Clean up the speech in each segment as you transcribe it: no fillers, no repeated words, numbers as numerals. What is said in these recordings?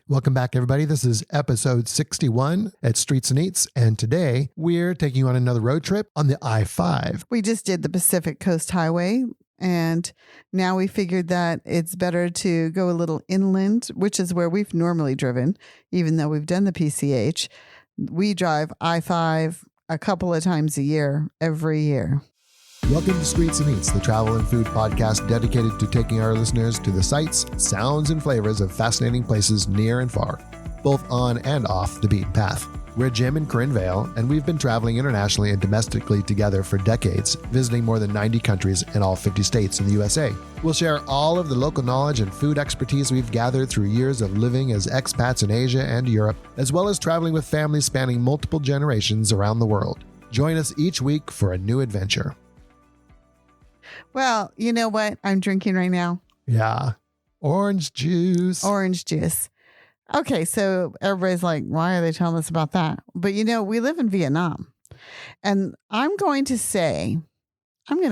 Welcome back, everybody. This is episode 61 at Streets and Eats, and today we're taking you on another road trip on the I-5. We just did the Pacific Coast Highway, and now we figured that it's better to go a little inland, which is where we've normally driven, even though we've done the PCH. We drive I-5 a couple of times a year, every year. Welcome to Streets and Eats, the travel and food podcast dedicated to taking our listeners to the sights, sounds, and flavors of fascinating places near and far, both on and off the beaten path. We're Jim and Corinne Vale, and we've been traveling internationally and domestically together for decades, visiting more than 90 countries and all 50 states in the USA. We'll share all of the local knowledge and food expertise we've gathered through years of living as expats in Asia and Europe, as well as traveling with families spanning multiple generations around the world. Join us each week for a new adventure. Well, you know what I'm drinking right now? Yeah. Orange juice. Orange juice. Okay, so everybody's like, why are they telling us about that? But you know, we live in Vietnam. And I'm going to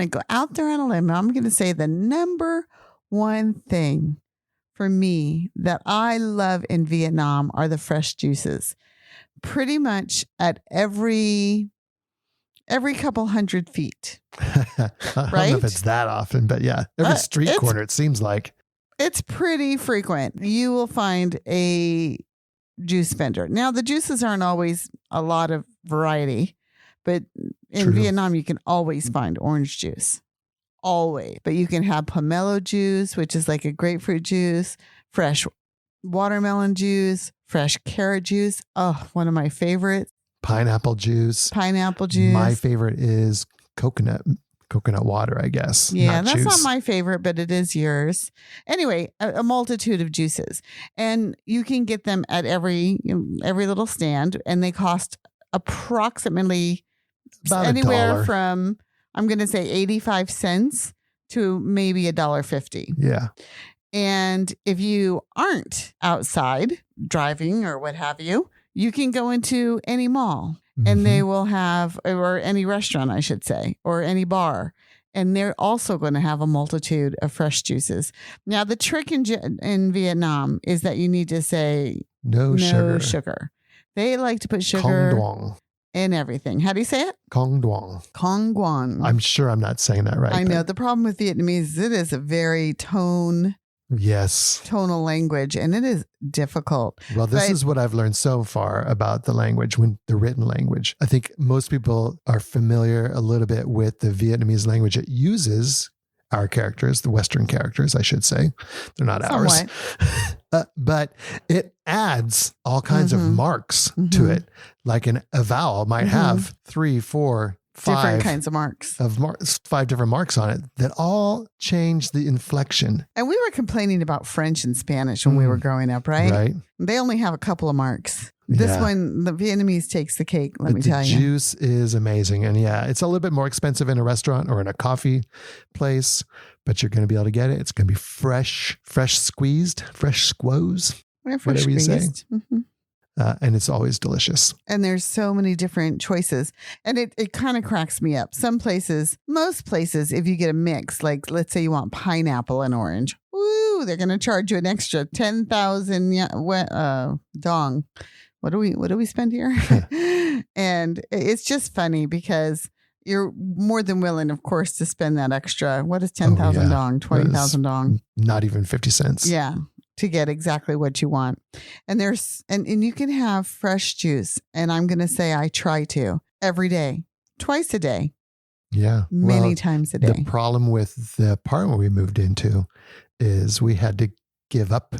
go out there on a limb. I'm going to say the number one thing for me that I love in Vietnam are the fresh juices. Pretty much at every couple 100 feet. I don't know if it's that often, but yeah, every street corner, it seems like. It's pretty frequent. You will find a juice vendor. Now, the juices aren't always a lot of variety, but in Vietnam, you can always find orange juice. Always. But you can have pomelo juice, which is like a grapefruit juice, fresh watermelon juice, fresh carrot juice. Oh, one of my favorites. Pineapple juice. My favorite is coconut water, I guess. Yeah, that's not my favorite, but it is yours. Anyway, a multitude of juices. And you can get them at every little stand, and they cost approximately about anywhere from, I'm going to say 85 cents to maybe $1.50. Yeah. And if you aren't outside driving or what have you, you can go into any mall and they will have, or any restaurant, I should say, or any bar. And they're also going to have a multitude of fresh juices. Now, the trick in Vietnam is that you need to say no sugar. They like to put sugar in everything. How do you say it? Cong Duong. Cong Duong. I'm sure I'm not saying that right. I know. The problem with Vietnamese is it is a very tonal language, and it is difficult. Well, this is what I've learned so far about the language, the written language. I think most people are familiar a little bit with the Vietnamese language. It uses our characters, the Western characters, I should say. They're not ours. But it adds all kinds of marks to it. Like a vowel might have 3, 4, 5 different kinds of marks. 5 different marks on it that all change the inflection. And we were complaining about French and Spanish when we were growing up, right? Right. They only have a couple of marks. This one, the Vietnamese takes the cake, let me tell you. The juice is amazing. And it's a little bit more expensive in a restaurant or in a coffee place, but you're going to be able to get it. It's going to be fresh squeezed, fresh squoze, whatever you say. And it's always delicious. And there's so many different choices. And it kind of cracks me up. Most places, if you get a mix, like let's say you want pineapple and orange, they're going to charge you an extra 10,000 dong. What do we spend here? And it's just funny because you're more than willing, of course, to spend that extra. What is 10,000 dong? 20,000 dong? Not even 50 cents. Yeah. To get exactly what you want. And and you can have fresh juice. And I'm going to say I try to every day, twice a day. Yeah. Many times a day. The problem with the apartment we moved into is we had to give up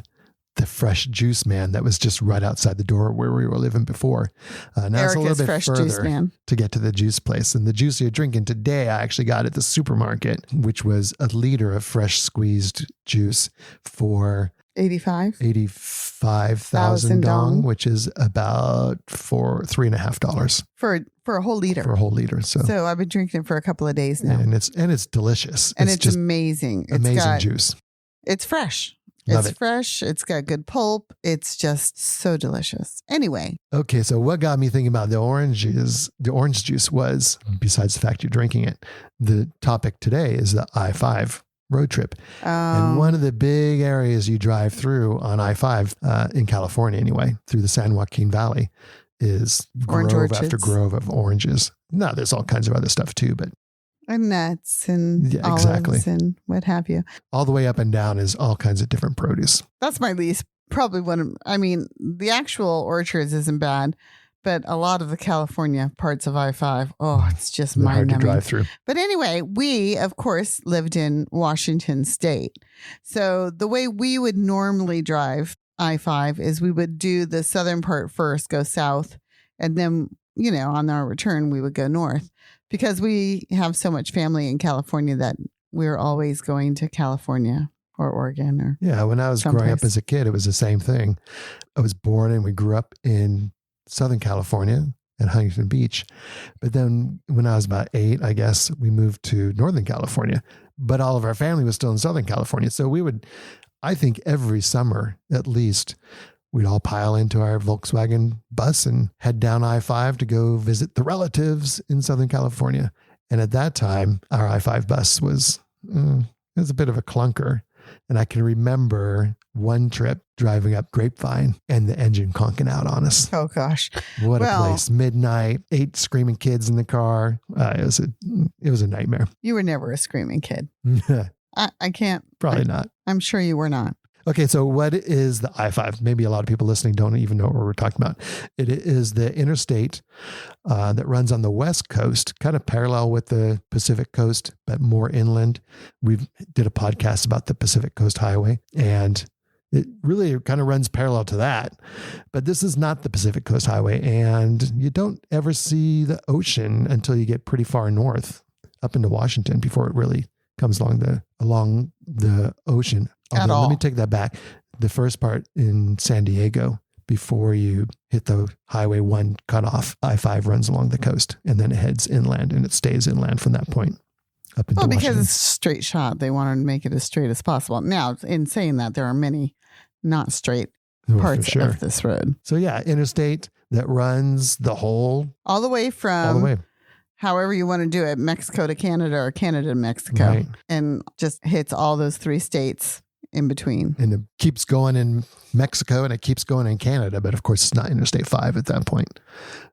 the fresh juice man that was just right outside the door where we were living before. Now it's a little bit further to get to the juice place. And the juice you're drinking today, I actually got at the supermarket, which was a liter of fresh squeezed juice for 85,000 dong, which is about $3.50 for a whole liter. So I've been drinking it for a couple of days now, and it's delicious. And it's just amazing. Amazing juice. It's fresh. Love it's fresh. It's got good pulp. It's just so delicious. Anyway. Okay. So what got me thinking about the orange juice was, besides the fact you're drinking it, the topic today is the I-5. road trip. And one of the big areas you drive through on I-5 in California anyway, through the San Joaquin Valley, is Orange grove orchards. after grove of oranges. No, there's all kinds of other stuff too, but and nuts and olives exactly. and what have you. All the way up and down is all kinds of different produce. That's my least, probably one of, I mean, the actual orchards isn't bad, but a lot of the California parts of I-5, it's just They're hard to mind-numbing. drive through. But anyway, we, of course, lived in Washington State. So the way we would normally drive I-5 is we would do the southern part first, go south, and then, on our return, we would go north. Because we have so much family in California that we're always going to California or Oregon or when I was growing up as a kid, it was the same thing. I was born and we grew up in Southern California at Huntington Beach. But then when I was about 8, I guess we moved to Northern California, but all of our family was still in Southern California. So we would, I think every summer at least, we'd all pile into our Volkswagen bus and head down I-5 to go visit the relatives in Southern California. And at that time, our I-5 bus was a bit of a clunker. And I can remember one trip driving up Grapevine and the engine conking out on us. Oh, gosh. What a place. Midnight, 8 screaming kids in the car. It was a nightmare. You were never a screaming kid. I can't. Probably not. I'm sure you were not. Okay, so what is the I-5? Maybe a lot of people listening don't even know what we're talking about. It is the interstate that runs on the West Coast, kind of parallel with the Pacific Coast, but more inland. We did a podcast about the Pacific Coast Highway, and it really kind of runs parallel to that. But this is not the Pacific Coast Highway, and you don't ever see the ocean until you get pretty far north, up into Washington, before it really comes along the ocean. Although, let me take that back. The first part in San Diego, before you hit the Highway 1 cutoff, I-5 runs along the coast and then it heads inland, and it stays inland from that point up into Washington. Because it's a straight shot. They wanted to make it as straight as possible. Now, in saying that, there are many not straight parts of this road. So interstate that runs the whole... All the way from... However you want to do it, Mexico to Canada or Canada to Mexico. Right. And just hits all those 3 states in between. And it keeps going in Mexico and it keeps going in Canada, but of course it's not Interstate 5 at that point.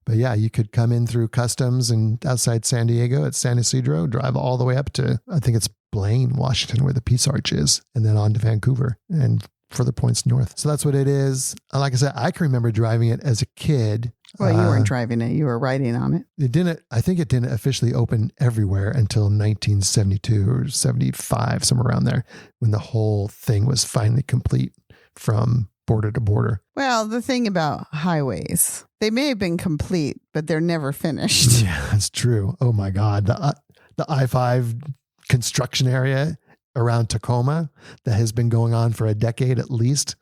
But you could come in through customs and outside San Diego at San Ysidro, drive all the way up to, I think it's Blaine, Washington, where the Peace Arch is, and then on to Vancouver and further points north. So that's what it is. Like I said, I can remember driving it as a kid. Well, you weren't driving it. You were riding on it. I think it didn't officially open everywhere until 1972 or 75, somewhere around there, when the whole thing was finally complete from border to border. Well, the thing about highways, they may have been complete, but they're never finished. Yeah, that's true. Oh my God. The I-5 construction area around Tacoma that has been going on for a decade at least,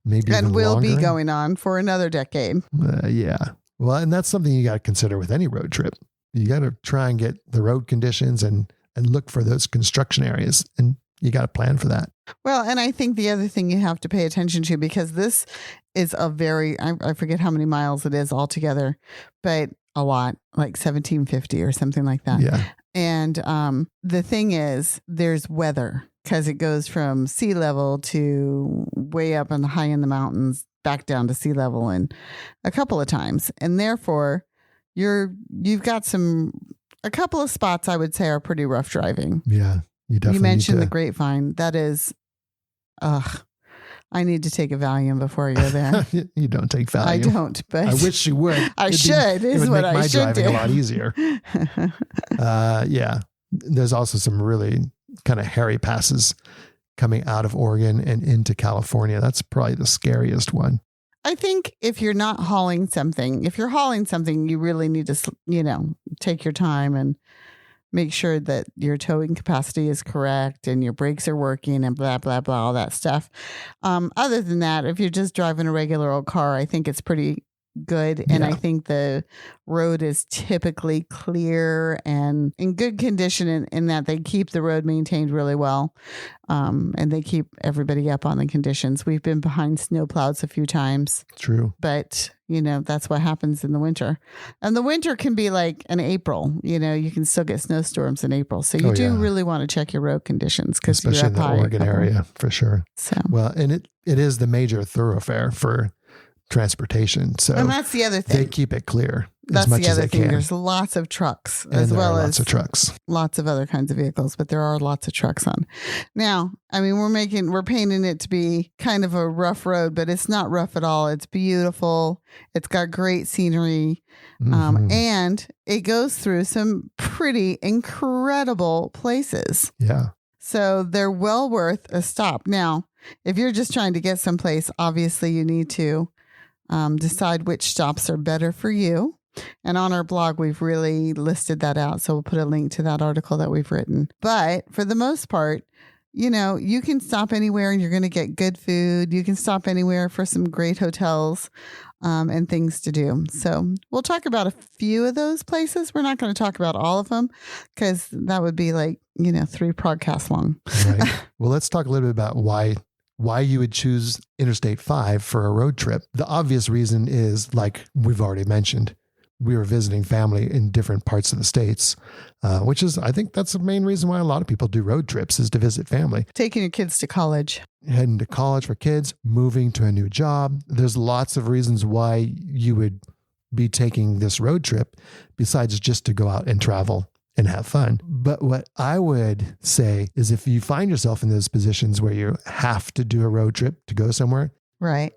maybe even longer. And will be going on for another decade. Yeah. Well, and that's something you got to consider with any road trip. You got to try and get the road conditions and look for those construction areas, and you got to plan for that. Well, and I think the other thing you have to pay attention to, because this is a very, I forget how many miles it is altogether, but a lot, like 1750 or something like that. Yeah. And the thing is, there's weather, because it goes from sea level to way up and high in the mountains, back down to sea level, and a couple of times. And therefore, you've got a couple of spots I would say are pretty rough driving. Yeah, you mentioned the Grapevine. That is, I need to take a Valium before I go there. You don't take Valium. I don't, but I wish you would. I should. Is what I should do. It would make my driving a lot easier. Yeah. There's also some really kind of hairy passes coming out of Oregon and into California. That's probably the scariest one. I think if you're not hauling something, you really need to, take your time and make sure that your towing capacity is correct and your brakes are working and blah, blah, blah, all that stuff. Other than that, if you're just driving a regular old car, I think it's pretty good. And Yeah. I think the road is typically clear and in good condition in that they keep the road maintained really well. And they keep everybody up on the conditions. We've been behind snowplows a few times. True. But, that's what happens in the winter. And the winter can be like in April. You can still get snowstorms in April. So you do really want to check your road conditions because you're especially up in the high Oregon area for sure. So. Well, and it is the major thoroughfare for transportation. So and that's the other thing. They keep it clear That's as much the as other they thing. can. There's lots of trucks And as there well are as lots of trucks. lots of other kinds of vehicles, but there are lots of trucks on. Now, we're painting it to be kind of a rough road, but it's not rough at all. It's beautiful. It's got great scenery. And it goes through some pretty incredible places. Yeah. So they're well worth a stop. Now, if you're just trying to get someplace, obviously you need to decide which stops are better for you. And on our blog, we've really listed that out. So we'll put a link to that article that we've written. But for the most part, you can stop anywhere and you're going to get good food. You can stop anywhere for some great hotels and things to do. So we'll talk about a few of those places. We're not going to talk about all of them because that would be like, 3 podcasts long. Right. Well, let's talk a little bit about why you would choose Interstate 5 for a road trip. The obvious reason is, like we've already mentioned, we were visiting family in different parts of the states, which is, I think that's the main reason why a lot of people do road trips is to visit family. Taking your kids to college. Heading to college for kids, moving to a new job. There's lots of reasons why you would be taking this road trip besides just to go out and travel and have fun. But what I would say is if you find yourself in those positions where you have to do a road trip to go somewhere, right?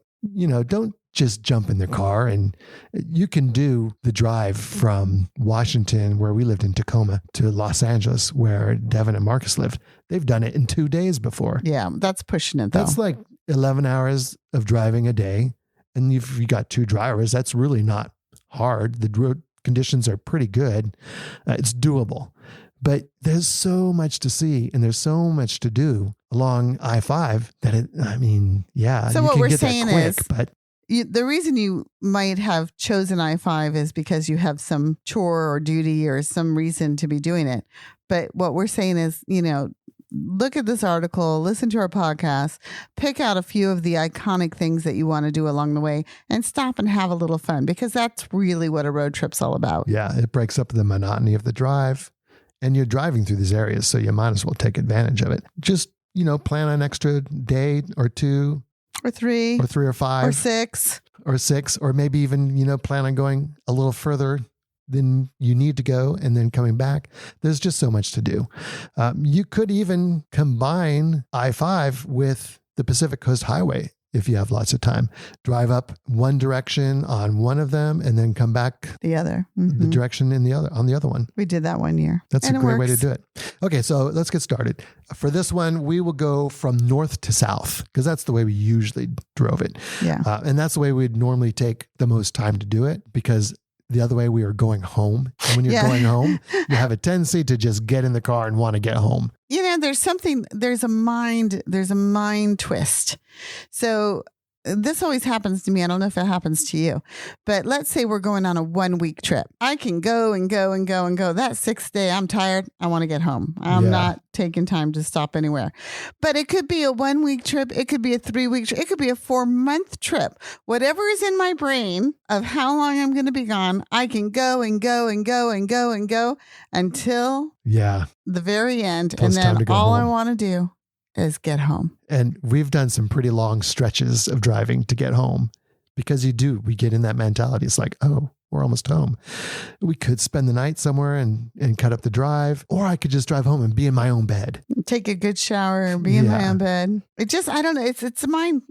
Don't just jump in the car, and you can do the drive from Washington, where we lived in Tacoma, to Los Angeles, where Devin and Marcus lived. They've done it in 2 days before. Yeah, that's pushing it though. That's like 11 hours of driving a day. And if you got 2 drivers, that's really not hard. The road conditions are pretty good. It's doable. But there's so much to see and there's so much to do along I-5 that So what we're saying is, but the reason you might have chosen I-5 is because you have some chore or duty or some reason to be doing it. But what we're saying is, look at this article, listen to our podcast, pick out a few of the iconic things that you want to do along the way and stop and have a little fun, because that's really what a road trip's all about. Yeah, it breaks up the monotony of the drive, and you're driving through these areas, so you might as well take advantage of it. Just, plan an extra day or 2 or 3 or 5 or 6 or maybe even, plan on going a little further than you need to go and then coming back. There's just so much to do. You could even combine I-5 with the Pacific Coast Highway if you have lots of time. Drive up one direction on one of them and then come back the other, the direction on the other one. We did that one year. That's a great way to do it. Okay, so let's get started. For this one, we will go from north to south because that's the way we usually drove it. Yeah. And that's the way we'd normally take the most time to do it, because the other way we are going home. And when you're going home, you have a tendency to just get in the car and want to get home. There's a mind twist. So this always happens to me. I don't know if it happens to you, but let's say we're going on a 1-week trip. I can go and go and go and go. That 6th day, I'm tired. I want to get home. I'm not taking time to stop anywhere. But it could be a 1-week trip. It could be a 3-week trip. It could be a 4-month trip. Whatever is in my brain of how long I'm going to be gone, I can go and go and go and go and go until the very end. Plus and then all home. I want to do is get home. And we've done some pretty long stretches of driving to get home, because we get in that mentality. It's like, oh, we're almost home. We could spend the night somewhere and cut up the drive, or I could just drive home and be in my own bed. Take a good shower, be in my own bed. I don't know. It's a mind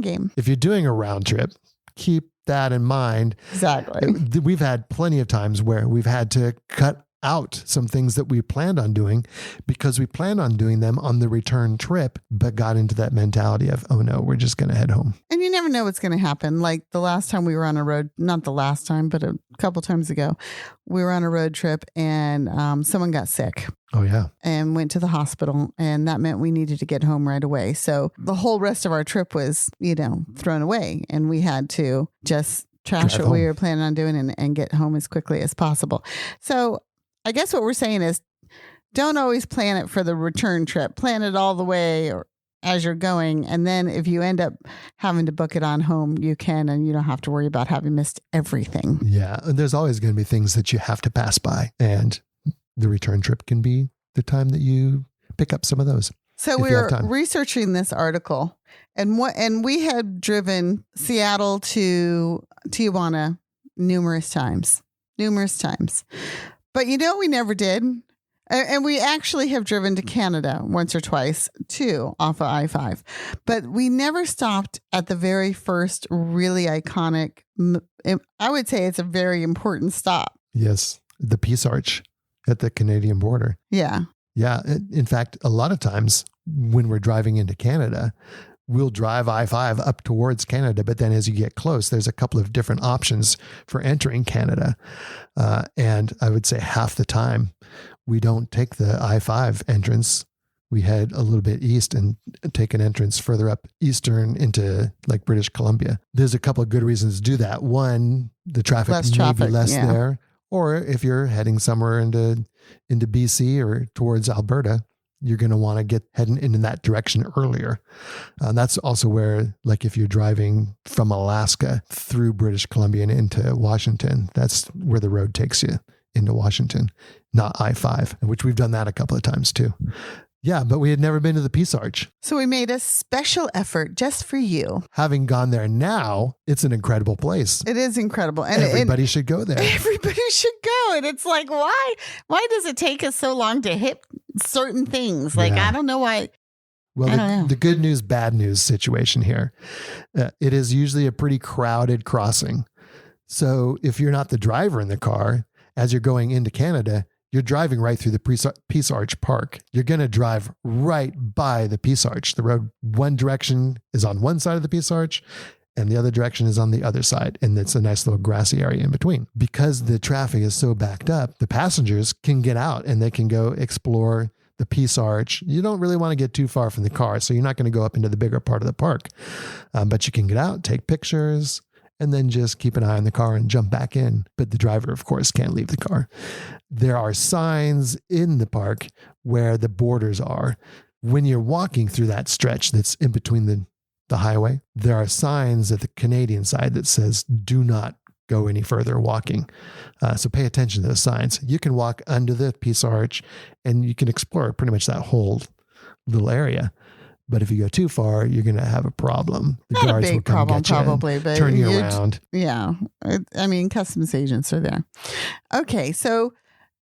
game. If you're doing a round trip, keep that in mind. Exactly. We've had plenty of times where we've had to cut out some things that we planned on doing because we planned on doing them on the return trip, but got into that mentality of, oh no, we're just going to head home. And you never know what's going to happen. Like the last time we were on a road, not the last time, but a couple times ago, we were on a road trip and someone got sick. Oh yeah. And went to the hospital, and that meant we needed to get home right away. So the whole rest of our trip was, thrown away, and we had to just trash Drive what we home. were planning on doing and get home as quickly as possible. So I guess what we're saying is don't always plan it for the return trip. Plan it all the way or as you're going. And then if you end up having to book it on home, you can, and you don't have to worry about having missed everything. Yeah. And there's always going to be things that you have to pass by. And the return trip can be the time that you pick up some of those. So we were researching this article, and we had driven Seattle to Tijuana numerous times. But we never did. And we actually have driven to Canada once or twice too off of I-5. But we never stopped at the very first really iconic, I would say it's a very important stop. Yes. The Peace Arch at the Canadian border. Yeah. Yeah. In fact, a lot of times when we're driving into Canada, we'll drive I-5 up towards Canada. But then as you get close, there's a couple of different options for entering Canada. And I would say half the time we don't take the I-5 entrance. We head a little bit east and take an entrance further up eastern into like British Columbia. There's a couple of good reasons to do that. One, the traffic may be less there. Or if you're heading somewhere into BC or towards Alberta, you're going to want to get heading in that direction earlier. That's also where, like if you're driving from Alaska through British Columbia and into Washington, that's where the road takes you into Washington, not I-5, which we've done that a couple of times too. Yeah, but we had never been to the Peace Arch. So we made a special effort just for you. Having gone there now, it's an incredible place. It is incredible. And everybody should go there. Everybody should go. And it's like, why does it take us so long to hit certain things? Like, I don't know why. Well, the good news, bad news situation here. It is usually a pretty crowded crossing. So if you're not the driver in the car, as you're going into Canada, you're driving right through the Peace Arch Park. You're going to drive right by the Peace Arch. The road, one direction is on one side of the Peace Arch and the other direction is on the other side. And it's a nice little grassy area in between. Because the traffic is so backed up, the passengers can get out and they can go explore the Peace Arch. You don't really want to get too far from the car, so you're not going to go up into the bigger part of the park. But you can get out, take pictures, and then just keep an eye on the car and jump back in. But the driver, of course, can't leave the car. There are signs in the park where the borders are. When you're walking through that stretch that's in between the highway, there are signs at the Canadian side that says, do not go any further walking. So pay attention to those signs. You can walk under the Peace Arch and you can explore pretty much that whole little area. But if you go too far, you're going to have a problem. The Not a big problem, probably, but turn you around. Yeah. Customs agents are there. Okay. So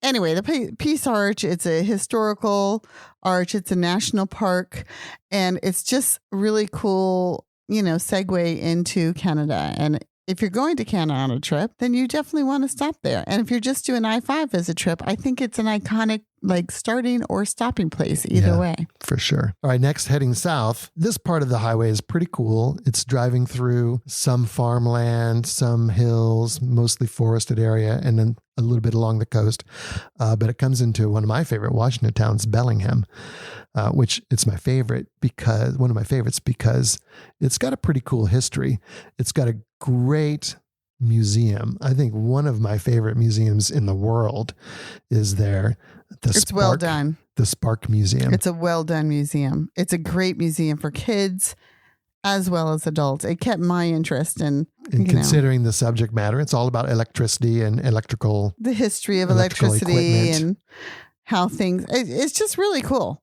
anyway, the Peace Arch, it's a historical arch. It's a national park, and it's just really cool, segue into Canada. And if you're going to Canada on a trip, then you definitely want to stop there. And if you're just doing I-5 as a trip, I think it's an iconic starting or stopping place either way. For sure. All right, next heading south. This part of the highway is pretty cool. It's driving through some farmland, some hills, mostly forested area, and then a little bit along the coast. But it comes into one of my favorite Washington towns, Bellingham, which it's one of my favorites because it's got a pretty cool history. It's got a great museum. I think one of my favorite museums in the world is there. It's well done. The Spark Museum. It's a well done museum. It's a great museum for kids as well as adults. It kept my interest in considering the subject matter. It's all about electricity and the history of electricity and how things. It's just really cool.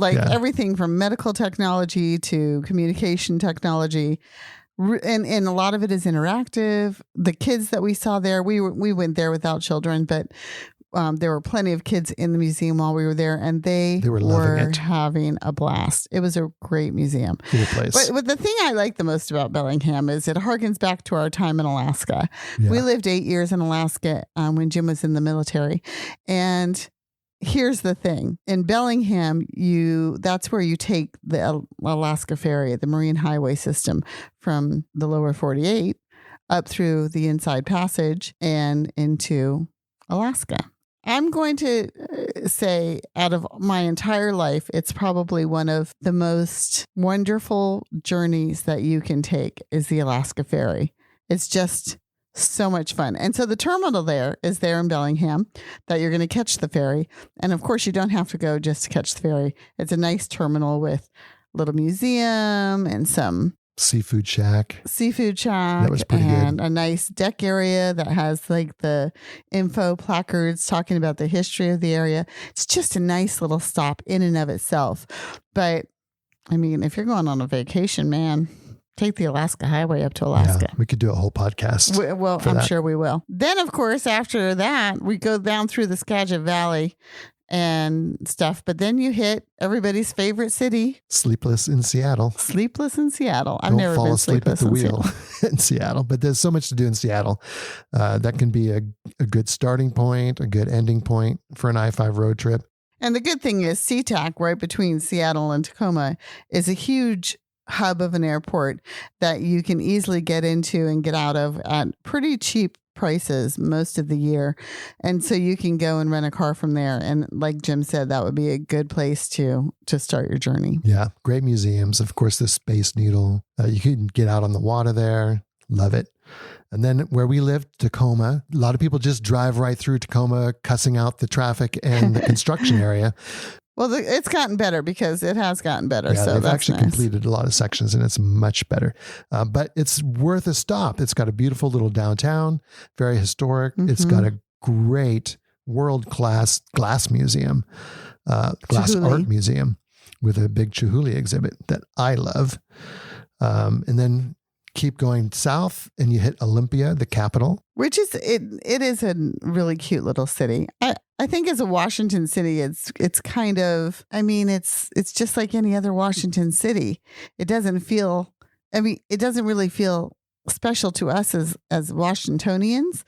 Everything from medical technology to communication technology. And a lot of it is interactive. The kids that we saw there, we went there without children, but there were plenty of kids in the museum while we were there, and they were having a blast. It was a great museum. Cool place. But the thing I like the most about Bellingham is it harkens back to our time in Alaska. Yeah. We lived 8 years in Alaska when Jim was in the military, and here's the thing. In Bellingham, that's where you take the Alaska Ferry, the Marine Highway system from the lower 48 up through the Inside Passage and into Alaska. I'm going to say out of my entire life, it's probably one of the most wonderful journeys that you can take is the Alaska Ferry. It's just So much fun. And so the terminal there is there in Bellingham that you're going to catch the ferry. And of course, you don't have to go just to catch the ferry. It's a nice terminal with a little museum and some seafood shack. That was pretty and good. a nice deck area that has like the info placards talking about the history of the area. It's just a nice little stop in and of itself. But I mean, if you're going on a vacation, man, take the Alaska Highway up to Alaska. Yeah, we could do a whole podcast. I'm sure we will. Then, of course, after that, we go down through the Skagit Valley and stuff. But then you hit everybody's favorite city. Sleepless in Seattle. I've never been sleepless at the wheel in Seattle. But there's so much to do in Seattle. That can be a good starting point, a good ending point for an I-5 road trip. And the good thing is SeaTac, right between Seattle and Tacoma, is a huge hub of an airport that you can easily get into and get out of at pretty cheap prices most of the year. And so you can go and rent a car from there. And like Jim said, that would be a good place to start your journey. Yeah. Great museums. Of course, the Space Needle. You can get out on the water there. Love it. And then where we lived, Tacoma, a lot of people just drive right through Tacoma, cussing out the traffic and the construction area. Well, it's gotten better because it has gotten better. Yeah, so they've that's actually nice. completed a lot of sections and it's much better. But it's worth a stop. It's got a beautiful little downtown, very historic. Mm-hmm. It's got a great world-class glass museum, glass art museum with a big Chihuly exhibit that I love. And then keep going south and you hit Olympia, the capital. Which is, it is a really cute little city. I think as a Washington city, it's kind of, I mean, it's just like any other Washington city. It doesn't really feel special to us as Washingtonians,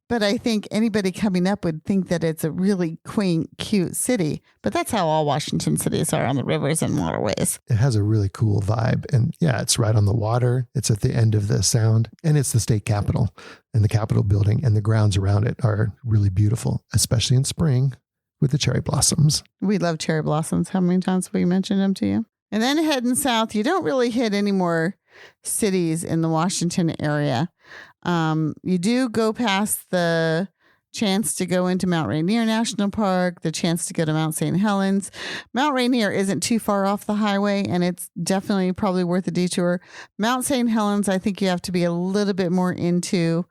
but I think anybody coming up would think that it's a really quaint, cute city. But that's how all Washington cities are on the rivers and waterways. It has a really cool vibe. And yeah, it's right on the water. It's at the end of the sound and it's the state capitol, and the Capitol building and the grounds around it are really beautiful, especially in spring with the cherry blossoms. We love cherry blossoms. How many times have we mentioned them to you? And then heading south, you don't really hit any more cities in the Washington area. You do go past the chance to go into Mount Rainier National Park, the chance to go to Mount St. Helens. Mount Rainier isn't too far off the highway, and it's definitely probably worth a detour. Mount St. Helens, I think you have to be a little bit more into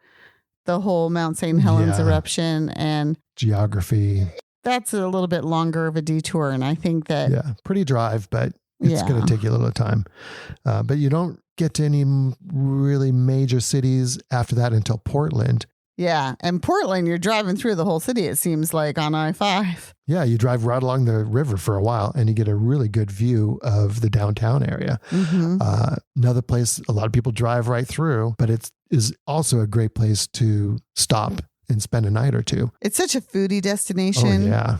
the whole Mount St. Helens eruption and geography. That's a little bit longer of a detour, and I think that... Yeah, pretty drive, but it's going to take you a little time. But you don't get to any really major cities after that until Portland. Yeah. And Portland, you're driving through the whole city, it seems like, on I-5. Yeah. You drive right along the river for a while and you get a really good view of the downtown area. Mm-hmm. Another place a lot of people drive right through, but it is also a great place to stop and spend a night or two. It's such a foodie destination. Oh, yeah.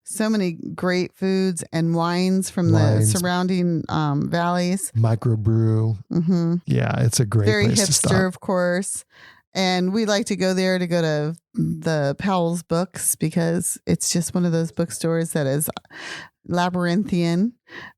So many great foods and wines from the surrounding valleys. Microbrew. Mm-hmm. Yeah, it's a great place to stop. Very hipster, of course. And we like to go there to go to the Powell's Books because it's just one of those bookstores that is labyrinthian.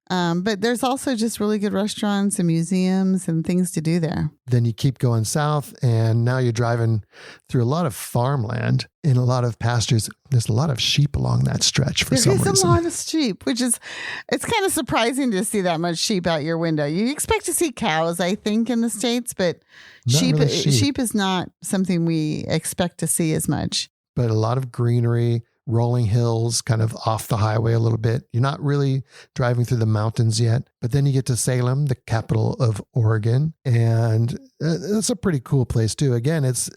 But there's also just really good restaurants and museums and things to do there. Then you keep going south and now you're driving through a lot of farmland and a lot of pastures. There's a lot of sheep along that stretch for some reason. There's a lot of sheep, it's kind of surprising to see that much sheep out your window. You expect to see cows, I think, in the States, but sheep is not something we expect to see as much. But a lot of greenery, rolling hills, kind of off the highway a little bit. You're not really driving through the mountains yet, but then you get to Salem, the capital of Oregon, and it's a pretty cool place too. Again, it's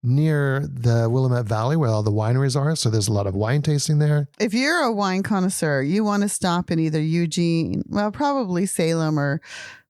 near the Willamette Valley where all the wineries are, so there's a lot of wine tasting there. If you're a wine connoisseur, you want to stop in either Eugene, well, probably Salem or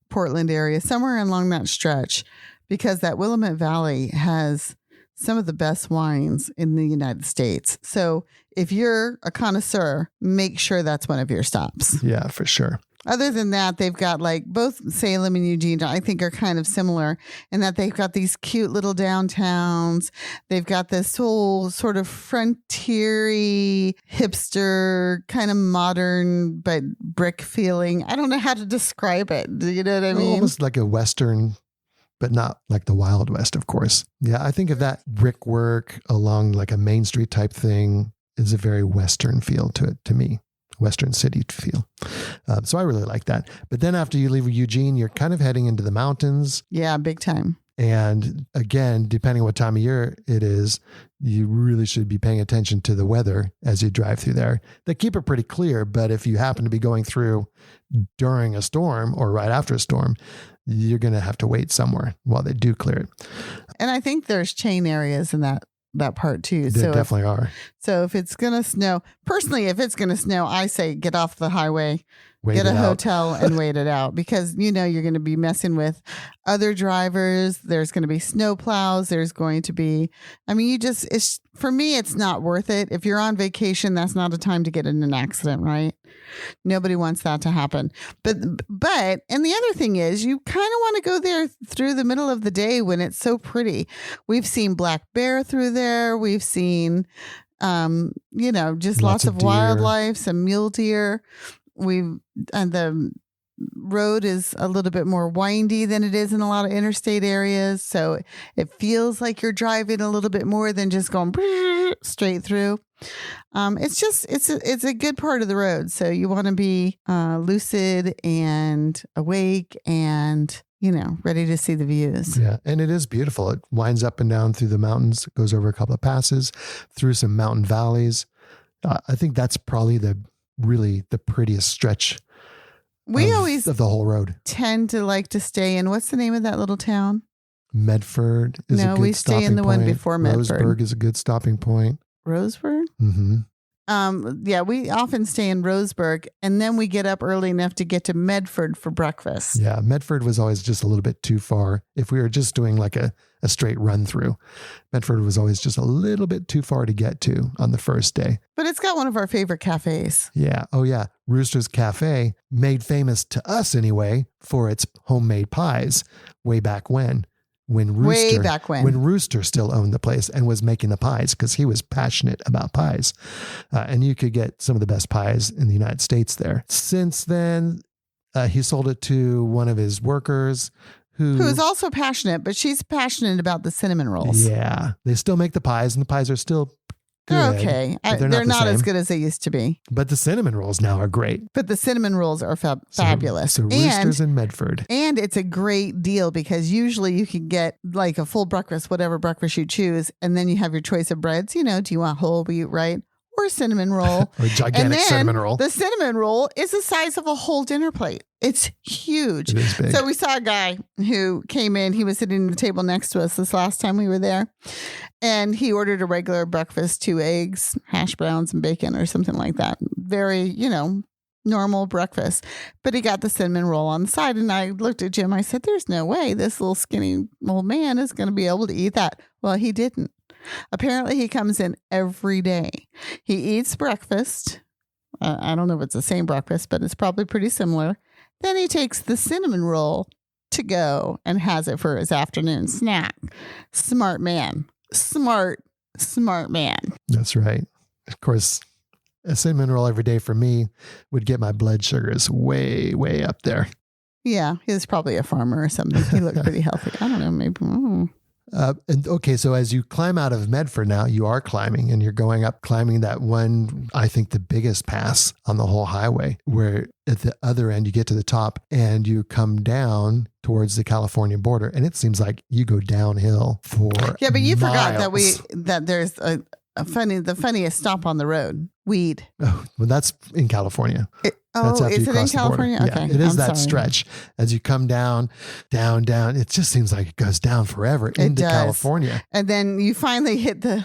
Portland area, somewhere along that stretch, because that Willamette Valley has some of the best wines in the United States. So if you're a connoisseur, make sure that's one of your stops. Yeah, for sure. Other than that, they've got like both Salem and Eugene, I think, are kind of similar in that they've got these cute little downtowns. They've got this whole sort of frontier-y, hipster, kind of modern, but brick feeling. I don't know how to describe it. Do you know what I mean? Almost like a Western, but not like the Wild West, of course. Yeah, I think of that brickwork along like a Main Street type thing is a very Western feel to it, to me. Western city feel. So I really like that. But then after you leave Eugene, you're kind of heading into the mountains. Yeah, big time. And again, depending on what time of year it is, you really should be paying attention to the weather as you drive through there. They keep it pretty clear, but if you happen to be going through during a storm or right after a storm, you're going to have to wait somewhere while they do clear it. And I think there's chain areas in that part too. There definitely are. So if it's going to snow, personally, if it's going to snow, I say get off the highway, get a hotel and wait it out, because you're going to be messing with other drivers. There's going to be snow plows. There's going to be, for me, it's not worth it. If you're on vacation, that's not a time to get in an accident, right? Nobody wants that to happen. But, and the other thing is you kind of want to go there through the middle of the day when it's so pretty. We've seen black bear through there. We've seen, just lots of wildlife, some mule deer. And the road is a little bit more windy than it is in a lot of interstate areas. So it feels like you're driving a little bit more than just going straight through. It's a good part of the road. So you want to be lucid and awake and, ready to see the views. Yeah. And it is beautiful. It winds up and down through the mountains, goes over a couple of passes, through some mountain valleys. I think that's probably the prettiest stretch always of the whole road. Tend to like to stay in, what's the name of that little town? Medford is a good stopping point. No, we stay in the one before Medford. Roseburg is a good stopping point. Roseburg? Mm-hmm. We often stay in Roseburg, and then we get up early enough to get to Medford for breakfast. Yeah, Medford was always just a little bit too far. If we were just doing like a straight run through, Medford was always just a little bit too far to get to on the first day. But it's got one of our favorite cafes. Yeah. Oh, yeah. Rooster's Cafe, made famous to us anyway for its homemade pies way back when. When Rooster still owned the place and was making the pies, because he was passionate about pies. And you could get some of the best pies in the United States there. Since then, he sold it to one of his workers who is also passionate, but she's passionate about the cinnamon rolls. Yeah. They still make the pies, and the pies are still good. They're okay. They're not as good as they used to be. But the cinnamon rolls now are great. But the cinnamon rolls are fabulous. So Roosters in Medford. And it's a great deal, because usually you can get like a full breakfast, whatever breakfast you choose, and then you have your choice of breads. Do you want whole wheat, right? Or cinnamon roll. Or a gigantic cinnamon roll. The cinnamon roll is the size of a whole dinner plate. It's huge. It is big. So we saw a guy who came in. He was sitting at the table next to us this last time we were there. And he ordered a regular breakfast, 2 eggs, hash browns, and bacon or something like that. Very, normal breakfast. But he got the cinnamon roll on the side. And I looked at Jim. I said, there's no way this little skinny old man is going to be able to eat that. Well, he didn't. Apparently, he comes in every day. He eats breakfast. I don't know if it's the same breakfast, but it's probably pretty similar. Then he takes the cinnamon roll to go and has it for his afternoon snack. Smart man. Smart man. That's right. Of course, a cinnamon roll every day for me would get my blood sugars way, way up there. Yeah, he was probably a farmer or something. He looked pretty healthy. I don't know, maybe. So as you climb out of Medford now, you are climbing, and you're going up, climbing that one, I think the biggest pass on the whole highway, where at the other end you get to the top and you come down towards the California border, and it seems like you go downhill for but you forgot that there's the funniest stop on the road, weed. Oh, well, that's in California. Is it in California? Okay. Yeah, it is that stretch. As you come down. It just seems like it goes down forever into California. And then you finally hit the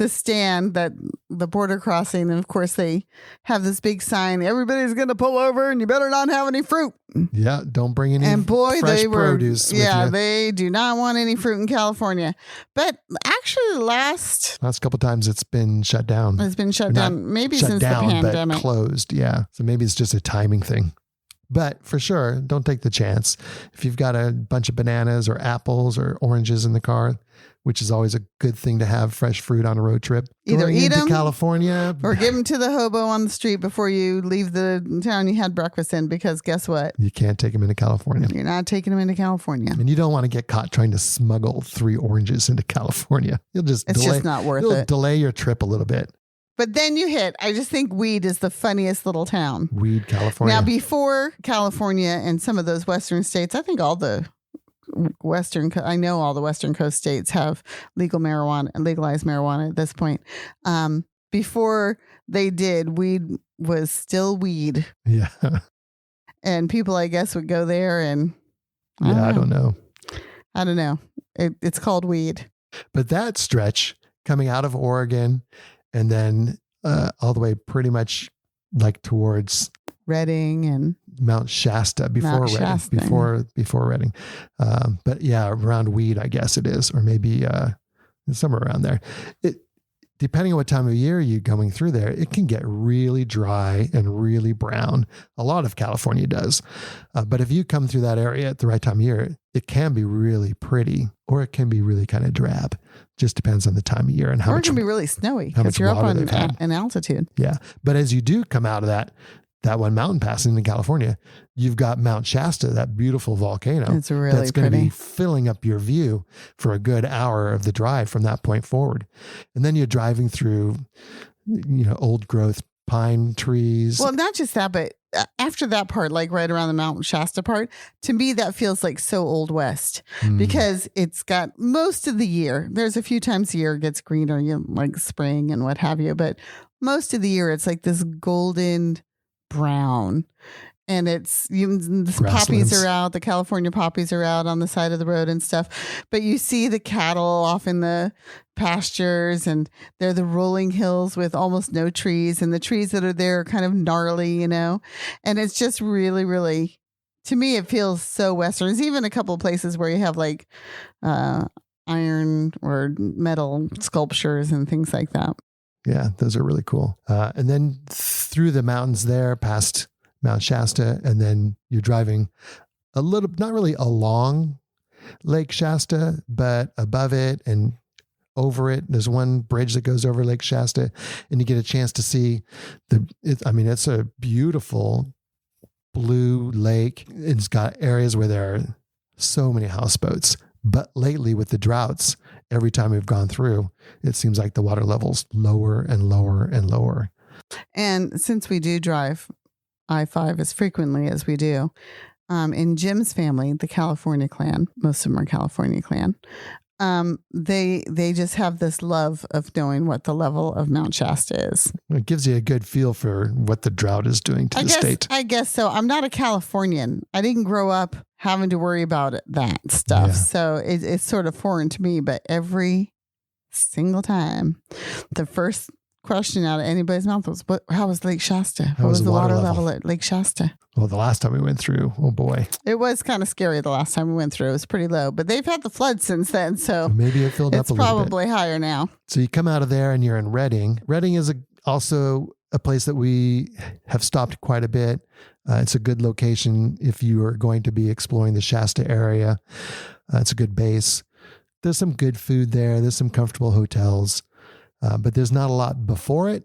stand, that the border crossing. And of course they have this big sign, everybody's going to pull over and you better not have any fruit. Yeah. Don't bring any fresh produce. Yeah. They do not want any fruit in California. But actually last couple of times it's been shut down. It's been shut down. Maybe since the pandemic. But closed. Yeah. So maybe it's just a timing thing. But for sure, don't take the chance. If you've got a bunch of bananas or apples or oranges in the car, which is always a good thing to have fresh fruit on a road trip. Either Going eat into them California or give them to the hobo on the street before you leave the town you had breakfast in, because guess what? You can't take them into California. You're not taking them into California. And you don't want to get caught trying to smuggle 3 oranges into California. It's just not worth it. Delay your trip a little bit. But then I just think Weed is the funniest little town. Weed, California. Now, before California and some of those Western states, I think all the Western Coast states have legalized marijuana at this point. Before they did, weed was still weed. Yeah. And people, I guess, would go there and I don't know. It's called weed. But that stretch coming out of Oregon and then all the way pretty much like towards Redding and Mount Shasta before Redding. But yeah, around Weed, I guess it is, or maybe somewhere around there. Depending on what time of year you're going through there, it can get really dry and really brown. A lot of California does. But if you come through that area at the right time of year, it can be really pretty, or it can be really kind of drab. Just depends on the time of year and how much. Or it can be really snowy because you're up on an altitude. Yeah. But as you do come out of that one mountain pass in California, you've got Mount Shasta, that beautiful volcano. It's really that's going to be filling up your view for a good hour of the drive from that point forward. And then you're driving through, old growth pine trees. Well, not just that, but after that part, like right around the Mount Shasta part, to me, that feels like so Old West because it's got most of the year. There's a few times a year it gets greener, like spring and what have you. But most of the year, it's like this golden brown, and the poppies are out, the California poppies are out on the side of the road and stuff, but you see the cattle off in the pastures, and they're the rolling hills with almost no trees, and the trees that are there are kind of gnarly, and it's just really, really, to me, it feels so Western. There's even a couple of places where you have like iron or metal sculptures and things like that. Yeah, those are really cool. And then through the mountains there, past Mount Shasta, and then you're driving not really along Lake Shasta, but above it and over it. There's one bridge that goes over Lake Shasta, and you get a chance to see it's a beautiful blue lake. It's got areas where there are so many houseboats. But lately with the droughts, every time we've gone through, it seems like the water level's lower and lower and lower. And since we do drive I-5 as frequently as we do, in Jim's family, the California clan, most of them are California clan, they just have this love of knowing what the level of Mount Shasta is. It gives you a good feel for what the drought is doing to the state. I guess so. I'm not a Californian. I didn't grow up having to worry about that stuff. Yeah. So it's sort of foreign to me, but every single time, the first question out of anybody's mouth was, how was Lake Shasta? What was the water level at Lake Shasta? Well, the last time we went through, oh boy. It was kind of scary the last time we went through. It was pretty low, but they've had the flood since then. So maybe it filled up a little bit. It's probably higher now. So you come out of there and you're in Redding. Redding is also a place that we have stopped quite a bit. It's a good location if you are going to be exploring the Shasta area. It's a good base. There's some good food there. There's some comfortable hotels. But there's not a lot before it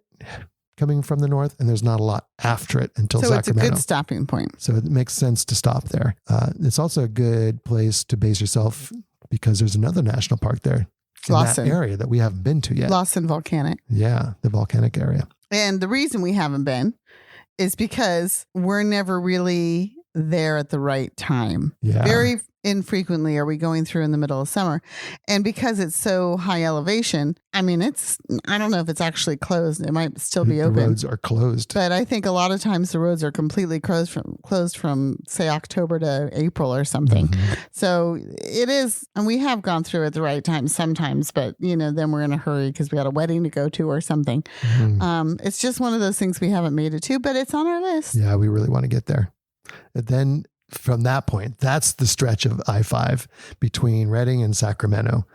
coming from the north, and there's not a lot after it until Sacramento. So it's a good stopping point. So it makes sense to stop there. It's also a good place to base yourself because there's another national park there in that area that we haven't been to yet. Lawson Volcanic. Yeah, the volcanic area. And the reason we haven't been is because we're never really there at the right time. Yeah. Very infrequently are we going through in the middle of summer. And because it's so high elevation, I don't know if it's actually closed. It might still be open. The roads are closed. But I think a lot of times the roads are completely closed from say October to April or something. Mm-hmm. So it is, and we have gone through at the right time sometimes, but then we're in a hurry because we got a wedding to go to or something. Mm-hmm. It's just one of those things we haven't made it to, but it's on our list. Yeah, we really want to get there. And then from that point, that's the stretch of I-5 between Redding and Sacramento.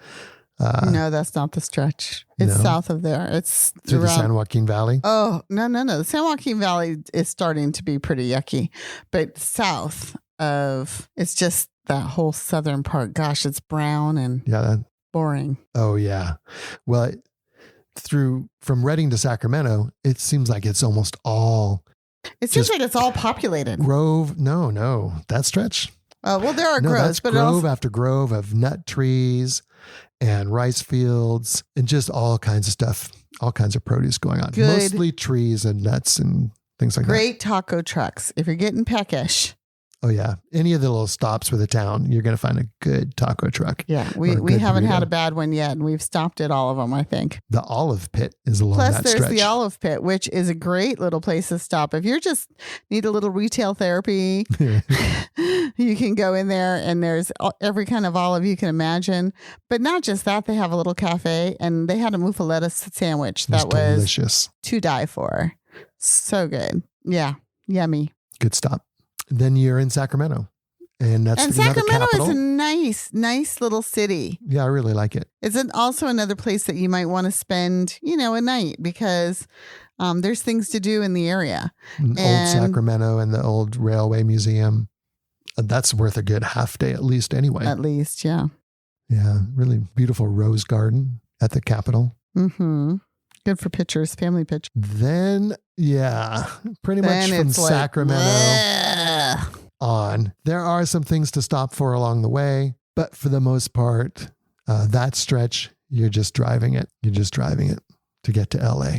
No, that's not the stretch. It's No? south of there. It's Through the around. San Joaquin Valley? Oh, no. The San Joaquin Valley is starting to be pretty yucky. But south of, it's just that whole southern part. Gosh, it's brown and Yeah. boring. Oh, yeah. Well, from Redding to Sacramento, it seems like it's almost all It seems just like it's all populated. grove. No, that stretch. Well, there are No, groves, that's but grove after grove of nut trees and rice fields and just all kinds of stuff, all kinds of produce going on. Good. Mostly trees and nuts and things like that. great taco trucks. If you're getting peckish. Oh, yeah. Any of the little stops with a town, you're going to find a good taco truck. Yeah, Or we a good haven't had burrito. a bad one yet, and we've stopped at all of them, I think. The olive pit is along Plus, that there's stretch. the Olive Pit, which is a great little place to stop. If you just need a little retail therapy, you can go in there, and there's every kind of olive you can imagine. But not just that, they have a little cafe, and they had a muffaletta sandwich that was delicious. to die for. So good. Yeah, yummy. Good stop. Then you're in Sacramento. And that's And another Sacramento capital. is a nice little city. Yeah, I really like it. It's also another place that you might want to spend, a night because there's things to do in the area. Old Sacramento and the old railway museum. That's worth a good half day at least anyway. At least, yeah. Yeah, really beautiful rose garden at the Capitol. Mm-hmm. Good for pictures, family pictures. Then, pretty much from it's like, Sacramento "Ugh." on. There are some things to stop for along the way, but for the most part, that stretch, you're just driving it. You're just driving it to get to LA.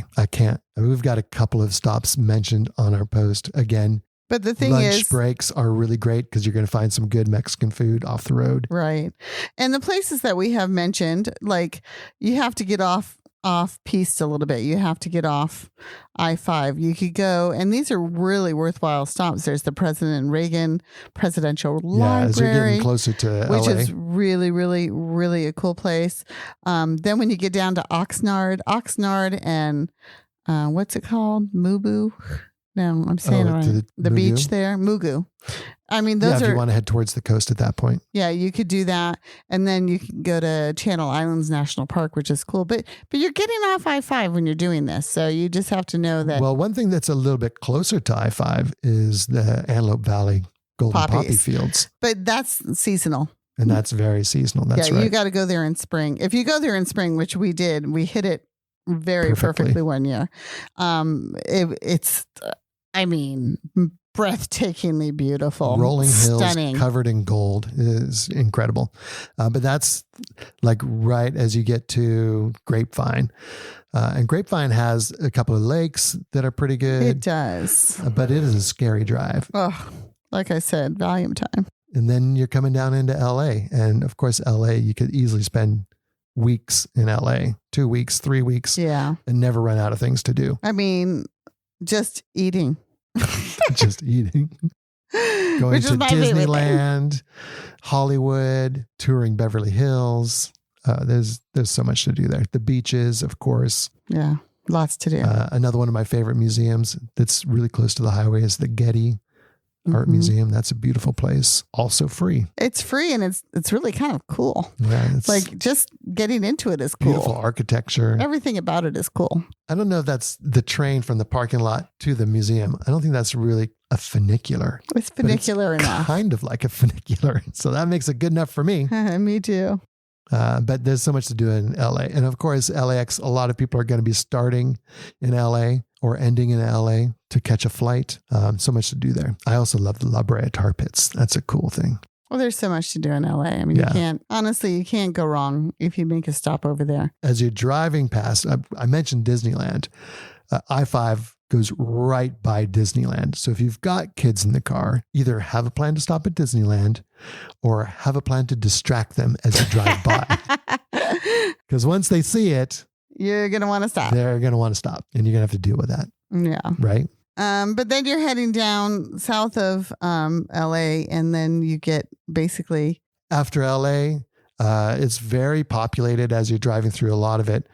We've got a couple of stops mentioned on our post. Again, But the thing lunch is, breaks are really great because you're going to find some good Mexican food off the road. right. And the places that we have mentioned, like you have to get off piste a little bit. You have to get off I-5. You could go, and these are really worthwhile stops. There's the President Reagan Presidential Yeah, as you're Library, getting closer to which LA. is really, really, really a cool place. Then when you get down to Oxnard and what's it called? Mubu? No, I'm saying it right. The Mugu? beach there, Mugu. I mean, those if you are, want to head towards the coast at that point. yeah, you could do that. And then you can go to Channel Islands National Park, which is cool. But you're getting off I-5 when you're doing this. So you just have to know that. Well, one thing that's a little bit closer to I-5 is the Antelope Valley Golden Poppy Poppies. Fields. But that's seasonal. And that's very seasonal. That's yeah, right. you got to go there in spring. If you go there in spring, which we did, we hit it very Perfectly. perfectly one year. It's breathtakingly beautiful. Rolling hills Stunning. covered in gold is incredible. But that's like right as you get to Grapevine. And Grapevine has a couple of lakes that are pretty good. It does. But it is a scary drive. Oh, like I said, volume time. And then you're coming down into LA. And of course, LA, you could easily spend weeks in LA, 2 weeks, 3 weeks, Yeah. and never run out of things to do. I mean, just eating. Just eating. Going Which to is my favorite thing. Disneyland, Hollywood, touring Beverly Hills. There's so much to do there. The beaches, of course. Yeah, lots to do. Another one of my favorite museums that's really close to the highway is the Getty Art Museum. That's a beautiful place. Also free. It's free and it's really kind of cool. Yeah, it's Like just getting into it is cool. beautiful architecture. Everything about it is cool. I don't know if that's the train from the parking lot to the museum. I don't think that's really a funicular. It's but it's funicular enough. Kind of like a funicular. So that makes it good enough for me. Me too. But there's so much to do in LA. And of course, LAX, a lot of people are going to be starting in LA or ending in LA to catch a flight. So much to do there. I also love the La Brea tar pits. That's a cool thing. Well, there's so much to do in LA. I mean, Yeah. you can't go wrong if you make a stop over there. As you're driving past, I mentioned Disneyland. I-5 goes right by Disneyland. So if you've got kids in the car, either have a plan to stop at Disneyland or have a plan to distract them as you drive by. Because once they see it, You're going to want to stop. they're going to want to stop and you're going to have to deal with that. Yeah. Right? But then you're heading down south of LA and then you get basically. After LA, it's very populated as you're driving through a lot of it.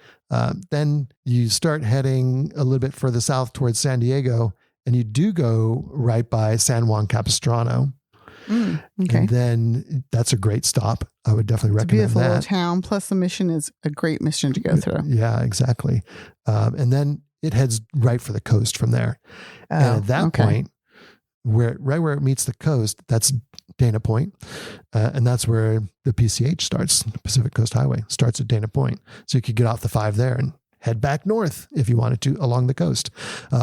Then you start heading a little bit further south towards San Diego, and you do go right by San Juan Capistrano. Okay. And then that's a great stop. I would definitely recommend beautiful that. little town. Plus the mission is a great mission to go through. Yeah, exactly. And then it heads right for the coast from there. And at that point, right where it meets the coast, that's Dana Point. And that's where the PCH starts. The Pacific Coast Highway starts at Dana Point. So you could get off the 5 there and head back north if you wanted to along the coast.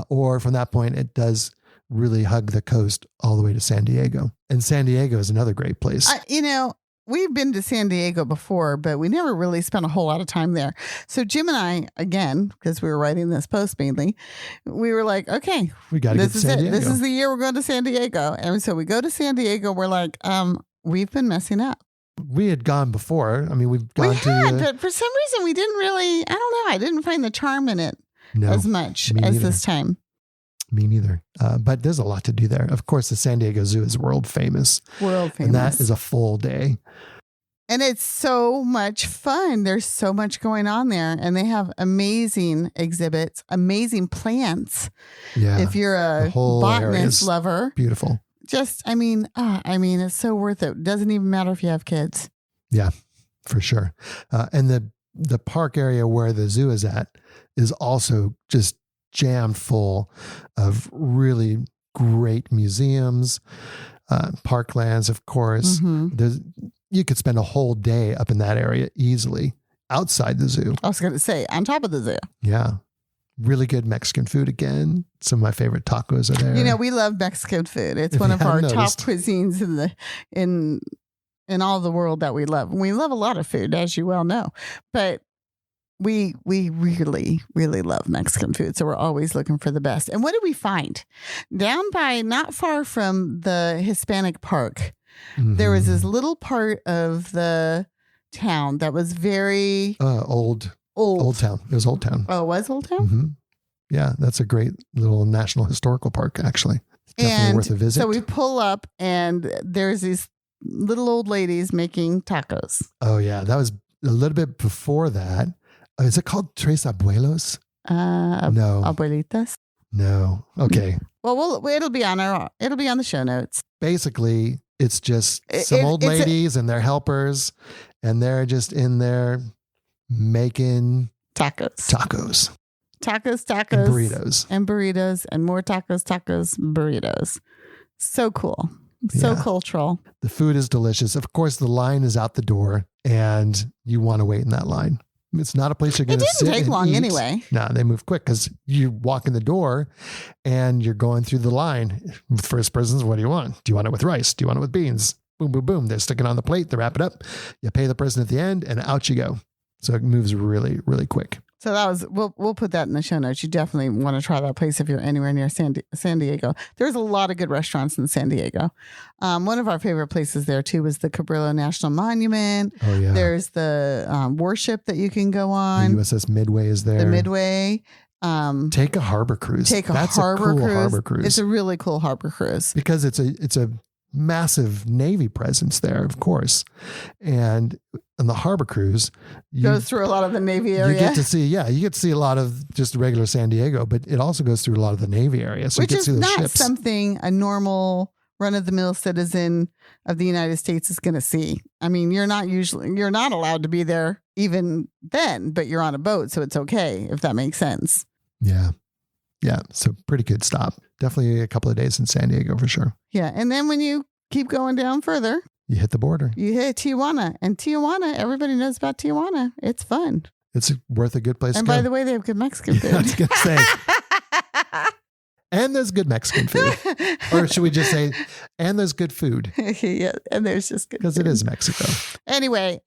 Or from that point, it does really hug the coast all the way to San Diego. And San Diego is another great place. We've been to San Diego before, but we never really spent a whole lot of time there. So Jim and I, again, because we were writing this post mainly, we were like, okay, we got to get to San Diego. This is the year we're going to San Diego. And so we go to San Diego. We're like, we've been messing up. We had gone before. I mean, we've gone but for some reason we didn't really, I don't know. I didn't find the charm in it as much as this time. Me neither. But there's a lot to do there. Of course, the San Diego Zoo is world famous. And that is a full day. And it's so much fun. There's so much going on there. And they have amazing exhibits, amazing plants. Yeah. If you're a botanist lover. Beautiful. It's so worth it. Doesn't even matter if you have kids. Yeah, for sure. And the park area where the zoo is at is also just jammed full of really great museums, parklands, of course. You could spend a whole day up in that area easily outside the zoo. I was going to say on top of the zoo. Yeah. Really good Mexican food again. Some of my favorite tacos are there. We love Mexican food. It's one of our top cuisines in all the world that we love. We love a lot of food, as you well know, but we really, really love Mexican food. So we're always looking for the best. And what did we find? Down by not far from the Hispanic Park, there was this little part of the town that was very Old Town. It was Old Town. Oh, it was Old Town? Mm-hmm. Yeah, that's a great little national historical park, actually. Definitely worth a visit. So we pull up and there's these little old ladies making tacos. Oh, yeah. That was a little bit before that. Is it called Tres Abuelos? No. Abuelitas? No. Okay. Well, it'll be on the show notes. Basically, it's just some old ladies and their helpers, and they're just in there making tacos, and burritos, and more tacos, burritos. So cool. So cultural. The food is delicious. Of course, the line is out the door and you want to wait in that line. It's not a place you're going to sit. It didn't take long eat. anyway. No, they move quick because you walk in the door and you're going through the line. First person's, what do you want? Do you want it with rice? Do you want it with beans? Boom, boom, boom. They're sticking on the plate. They wrap it up. You pay the person at the end and out you go. So it moves really, really quick. So that was, we'll put that in the show notes. You definitely want to try that place if you're anywhere near San Diego. There's a lot of good restaurants in San Diego. One of our favorite places there too was the Cabrillo National Monument. Oh yeah. There's the warship that you can go on. The USS Midway is there. The Midway. Take a harbor cruise. That's a cool harbor cruise. It's a really cool harbor cruise because it's a massive Navy presence there, of course, and on the harbor cruise goes through a lot of the Navy area. You get to see a lot of just regular San Diego, but it also goes through a lot of the Navy area. So which you get to see the not ships. Something a normal run-of-the-mill citizen of the United States is going to see. I mean, you're not allowed to be there even then, but you're on a boat, so it's okay if that makes sense. Yeah. Yeah. So pretty good stop. Definitely a couple of days in San Diego for sure. Yeah. And then when you keep going down further, you hit the border. You hit Tijuana. And Tijuana, everybody knows about Tijuana. It's fun. It's worth a good place to go. And by the way, they have good Mexican food. I was going to say. And there's good Mexican food. Or should we just say, and there's good food? Yeah. And there's just good food. Because it is Mexico. Anyway,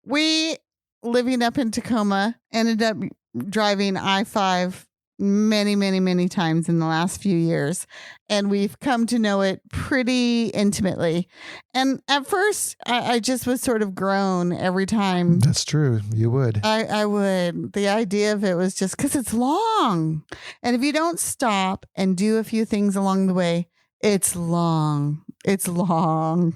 we, living up in Tacoma, ended up driving I-5 many, many, many times in the last few years. And we've come to know it pretty intimately. And at first, I just was sort of grown every time. That's true. You would. I would. The idea of it was just because it's long. And if you don't stop and do a few things along the way, it's long. It's long.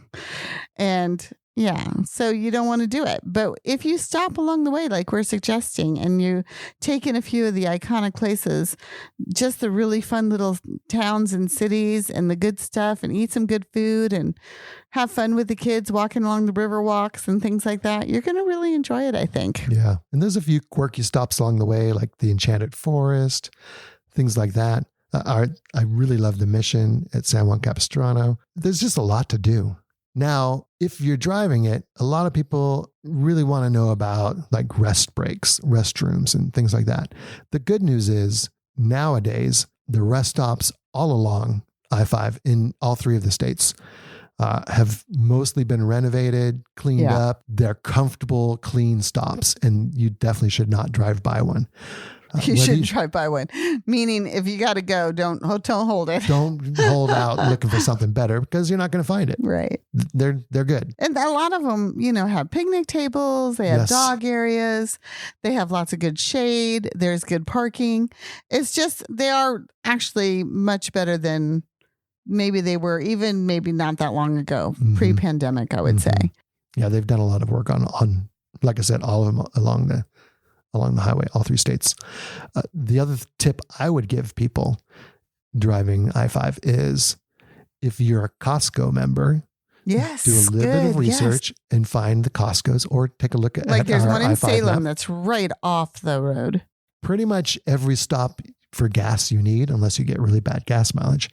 And Yeah. So you don't want to do it. But if you stop along the way, like we're suggesting, and you take in a few of the iconic places, just the really fun little towns and cities and the good stuff, and eat some good food and have fun with the kids walking along the river walks and things like that, you're going to really enjoy it, I think. Yeah. And there's a few quirky stops along the way, like the Enchanted Forest, things like that. I really love the Mission at San Juan Capistrano. There's just a lot to do. Now, if you're driving it, a lot of people really want to know about like rest breaks, restrooms, and things like that. The good news is nowadays, the rest stops all along I-5 in all three of the states have mostly been renovated, cleaned up. They're comfortable, clean stops, and you definitely should not drive by one. You should drive by one. Meaning, if you got to go, don't hold it. Don't hold out looking for something better, because you're not going to find it. Right. They're good. And a lot of them, have picnic tables. They have dog areas. They have lots of good shade. There's good parking. It's just, they are actually much better than maybe they were even maybe not that long ago, pre-pandemic, I would say. Yeah, they've done a lot of work on, like I said, all of them along the highway, all three states. The other tip I would give people driving I-5 is, if you're a Costco member, do a little bit of research and find the Costco's, or take a look at there's one in I-5 Salem map. that's right off the road. Pretty much every stop for gas you need, unless you get really bad gas mileage,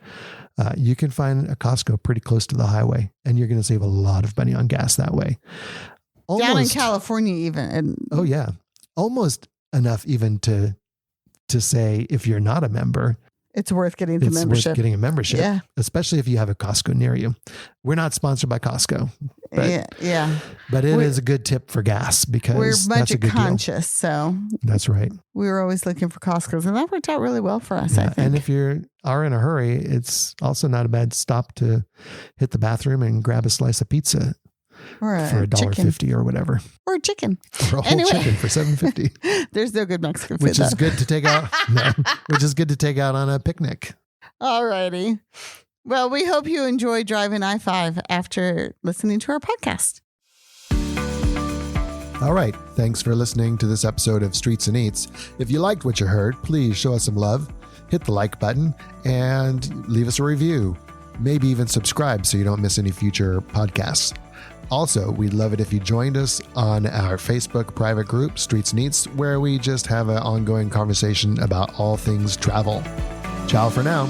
you can find a Costco pretty close to the highway, and you're going to save a lot of money on gas that way. Down in California even. Oh yeah. Almost enough even to say, if you're not a member, it's worth getting the membership. It's worth getting a membership, yeah. Especially if you have a Costco near you. We're not sponsored by Costco, but but it is a good tip for gas, because we're budget that's conscious. So that's right. We were always looking for Costco's, and that worked out really well for us. I think. And if you are in a hurry, it's also not a bad stop to hit the bathroom and grab a slice of pizza. Or for $1.50 or whatever. Or a chicken. Or a whole chicken for $7.50. There's no good Mexican food, which is good to take out. Which is good to take out on a picnic. All righty. Well, we hope you enjoy driving I-5 after listening to our podcast. All right. Thanks for listening to this episode of Streets and Eats. If you liked what you heard, please show us some love, hit the like button, and leave us a review. Maybe even subscribe so you don't miss any future podcasts. Also, we'd love it if you joined us on our Facebook private group, Streets and Eats, where we just have an ongoing conversation about all things travel. Ciao for now.